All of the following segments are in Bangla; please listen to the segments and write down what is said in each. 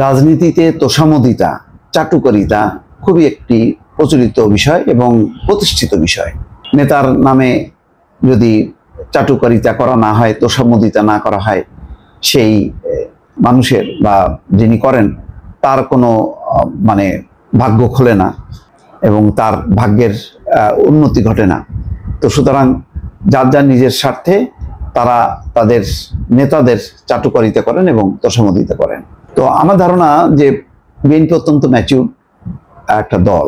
রাজনীতিতে তোষামোদিতা, চাটুকারিতা খুবই একটি প্রচলিত বিষয় এবং প্রতিষ্ঠিত বিষয়। নেতার নামে যদি চাটুকারিতা করা না হয়, তোষামোদিতা না করা হয়, সেই মানুষের বা যিনি করেন তার কোনো ভাগ্য খোলে না এবং তার ভাগ্যের উন্নতি ঘটে না। তো সুতরাং যার যার নিজের স্বার্থে তারা তাদের নেতাদের চাটুকারিতা করেন এবং তোষামোদিতা করেন। তো আমার ধারণা যে বিএনপি অত্যন্ত ম্যাচিউর একটা দল।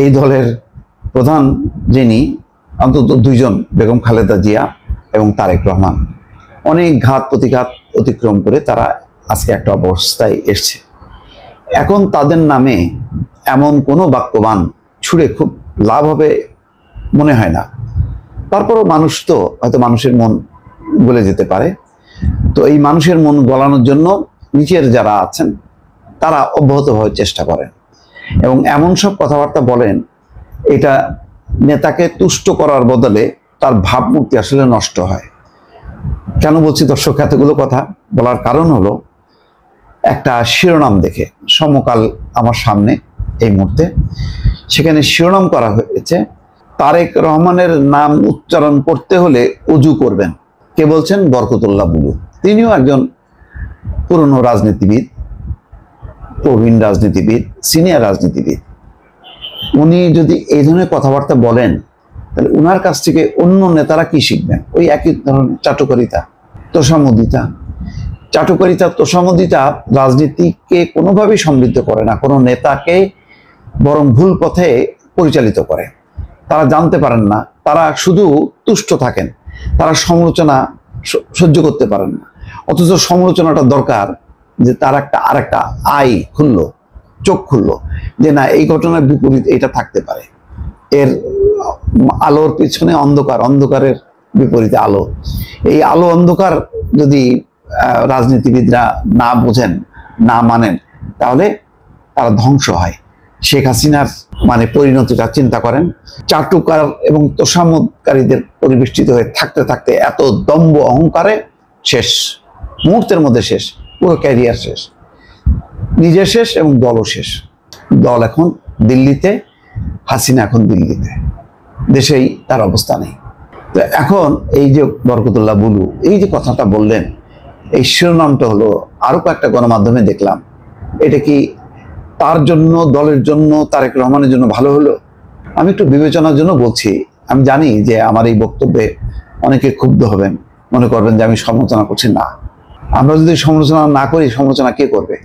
এই দলের প্রধান যিনি, অন্তত দুইজন, বেগম খালেদা জিয়া এবং তারেক রহমান, অনেক ঘাত প্রতিঘাত অতিক্রম করে তারা আজকে একটা অবস্থায় এসছে। এখন তাদের নামে এমন কোনো বাক্যবান ছুড়ে খুব লাভ হবে মনে হয় না। তারপরও মানুষ তো হয়তো মানুষের মন গলে যেতে পারে। তো এই মানুষের মন গলানোর জন্য নিচের যারা আছেন তারা অব্যাহতভাবে চেষ্টা করেন এবং এমন সব কথাবার্তা বলেন, এটা নেতাকে তুষ্ট করার বদলে তার ভাবমূর্তি আসলে নষ্ট হয়। কেন বলছি দর্শক এতগুলো কথা বলার কারণ হলো, একটা শিরোনাম দেখে, সমকাল আমার সামনে এই মুহূর্তে, সেখানে শিরোনাম করা হয়েছে তারেক রহমানের নাম উচ্চারণ করতে হলে অজু করবেন। কে বলছেন? বরকতুল্লাহ বুলু। তিনিও একজন পুরনো রাজনীতিবিদ, প্রবীণ রাজনীতিবিদ, সিনিয়র রাজনীতিবিদ। উনি যদি এই ধরনের কথাবার্তা বলেন, তাহলে উনার কাছ থেকে অন্য নেতারা কি শিখবেন? ওই একই ধরনের চাটুকারিতা, তোষামোদিতা। চাটুকারিতা, তোষামোদিতা রাজনীতিকে কোনোভাবেই সমৃদ্ধ করে না, কোনো নেতাকে বরং ভুল পথে পরিচালিত করে। তারা জানতে পারেন না, তারা শুধু তুষ্ট থাকেন, তারা সমালোচনা সহ্য করতে পারেন না। অথচ সমালোচনাটা দরকার, যে তার আরেকটা আই খুললো, চোখ খুললো, যে না, এই ঘটনার বিপরীত এটা থাকতে পারে। এর আলোর পিছনে অন্ধকার, অন্ধকারের বিপরীতে আলো। এই আলো অন্ধকার যদি রাজনীতিবিদরা না বোঝেন, না মানেন, তাহলে তারা ধ্বংস হয়। শেখ হাসিনার পরিণতিটা চিন্তা করেন। চাটুকার এবং তোষামোদকারীদের পরিবেষ্টিত হয়ে থাকতে থাকতে এত দম্ভ অহংকারে শেষ, মুহূর্তের মধ্যে শেষ, পুরো ক্যারিয়ার শেষ, নিজে শেষ এবং দলও শেষ। দল এখন দিল্লিতে, হাসিনা এখন দিল্লিতে, দেশেই তার অবস্থা নেই। তো এখন এই যে বরকতুল্লাহ বুলু এই যে কথাটা বললেন, এই শিরোনামটা হলো, আরো কয়েকটা গণমাধ্যমে দেখলাম। এটা কি তার জন্য, দলের জন্য, তারেক রহমানের জন্য ভালো হলো? আমি একটু বিবেচনার জন্য বলছি। আমি জানি যে আমার এই বক্তব্যে অনেকে ক্ষুব্ধ হবেন, মনে করবেন যে আমি সমালোচনা করছি। না, আমরা যদি সমালোচনা না করি, সমালোচনা কে করবে?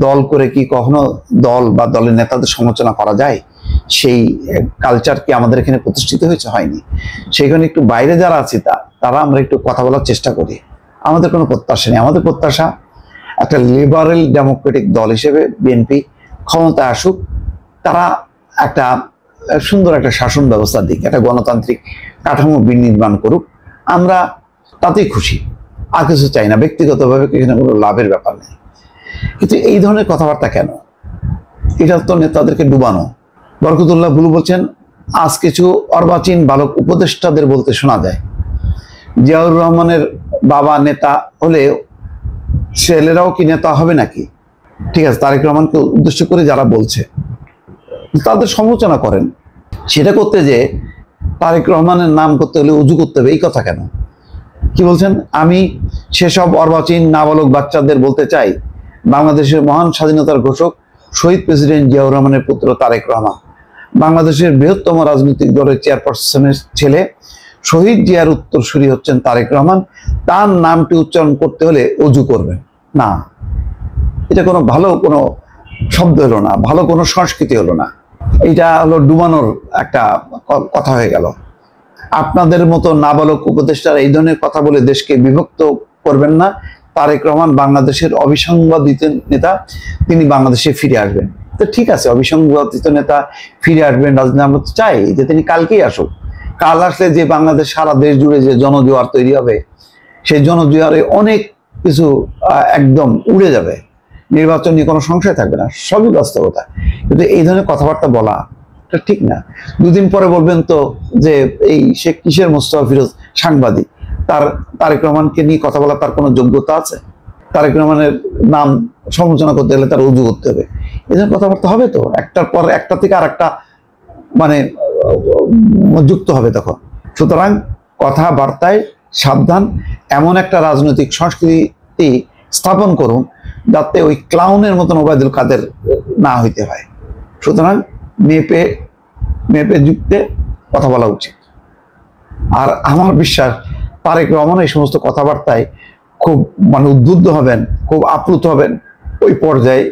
দল করে কি কখনো দল বা দলের নেতাদের সমালোচনা করা যায়? সেই কালচার কি আমাদের এখানে প্রতিষ্ঠিত হয়েছে? হয়নি। সেখানে একটু বাইরে যারা আছে তারা আমরা একটু কথা বলার চেষ্টা করি। আমাদের কোনো প্রত্যাশা নেই। আমাদের প্রত্যাশা একটা লিবারেল ডেমোক্রেটিক দল হিসেবে বিএনপি ক্ষমতায় আসুক, তারা একটা সুন্দর একটা শাসন ব্যবস্থার দিক, একটা গণতান্ত্রিক কাঠামো বিনির্মাণ করুক, আমরা তাতেই খুশি, আর কিছু চাই না। ব্যক্তিগতভাবে এখানে কোনো লাভের ব্যাপার নেই। কিন্তু এই ধরনের কথাবার্তা কেন? এটা তো নেতাদেরকে ডুবানো। বরকতুল্লাহ বুলু বলছেন, আজ কিছু অর্বাচীন বালক উপদেষ্টাদের বলতে শোনা যায়, জিয়াউর রহমানের বাবা নেতা হলে ছেলেরাও কি নেতা হবে নাকি? ঠিক আছে, তারেক রহমানকে উদ্দেশ্য করে যারা বলছে তাদের সমালোচনা করেন। সেটা করতে যে তারেক রহমানের নাম করতে হলে উজু করতে হবে, এই কথা কেন? কি বলছেন? আমি সেসব অর্বাচীন নাবালক বাচ্চাদের বলতে চাই, বাংলাদেশের মহান স্বাধীনতার ঘোষক শহীদ প্রেসিডেন্ট জিয়াউর রহমানের পুত্র তারেক রহমান, বাংলাদেশের বৃহত্তম রাজনৈতিক দলের চেয়ারপারসনের ছেলে, শহীদ জিয়ার উত্তরসূরি হচ্ছেন তারেক রহমান। তার নামটি উচ্চারণ করতে হলে অজু করবেন না। এটা কোনো ভালো কোনো শব্দ হলো না, ভালো কোনো সংস্কৃতি হলো না। এটা হলো ডুবানোর একটা কথা হয়ে গেল। আপনাদের মতো নাবালক উপদেষ্টারা এই ধরনের কথা বলে দেশকে বিভক্ত করবেন না। তারেক রহমান বাংলাদেশের অবিসংবাদিত নেতা, তিনি বাংলাদেশে ফিরে আসবেন। তো ঠিক আছে, অবিসংবাদিত নেতা ফিরে আসবেন, রাজনীতি আমরা তো চাই যে তিনি কালকেই আসুক। কাল আসলে যে বাংলাদেশ, সারা দেশ জুড়ে যে জনজোয়ার তৈরি হবে, সেই জনজোয়ারে অনেক কিছু একদম উড়ে যাবে, নির্বাচন নিয়ে কোনো সংশয় থাকবে না, সবই বাস্তবতা। কিন্তু এই ধরনের কথাবার্তা বলা এটা ঠিক না। দুদিন পরে বলবেন তো যে এই শেখ কিসের মোস্তফা ফিরোজ সাংবাদিক, তারেক রহমানকে নিয়ে কথা বলা তার কোনো যোগ্যতা আছে? তারেক রহমানের নাম সমালোচনা করতে গেলে তার উজু করতে হবে, এই জন্য কথাবার্তা হবে তো, একটার পর একটা থেকে আর একটা মানে যুক্ত হবে তখন। সুতরাং কথাবার্তায় সাবধান, এমন একটা রাজনৈতিক সংস্কৃতি স্থাপন করুন যাতে ওই ক্লাউনের মতন ওবায়দুল কাদের না হইতে হয়। সুতরাং মেপে মেপে যুক্তে কথা বলা উচিত। আর আমার বিশ্বাস তারেক রহমান এই সমস্ত কথাবার্তায় খুব মানে উদ্বুদ্ধ হবেন, খুব আপ্লুত হবেন, ওই পর্যায়ে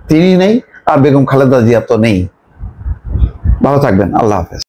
তিনি নেই, আর বেগম খালেদা জিয়া তো নেই। ভালো থাকবেন, আল্লাহ হাফেজ।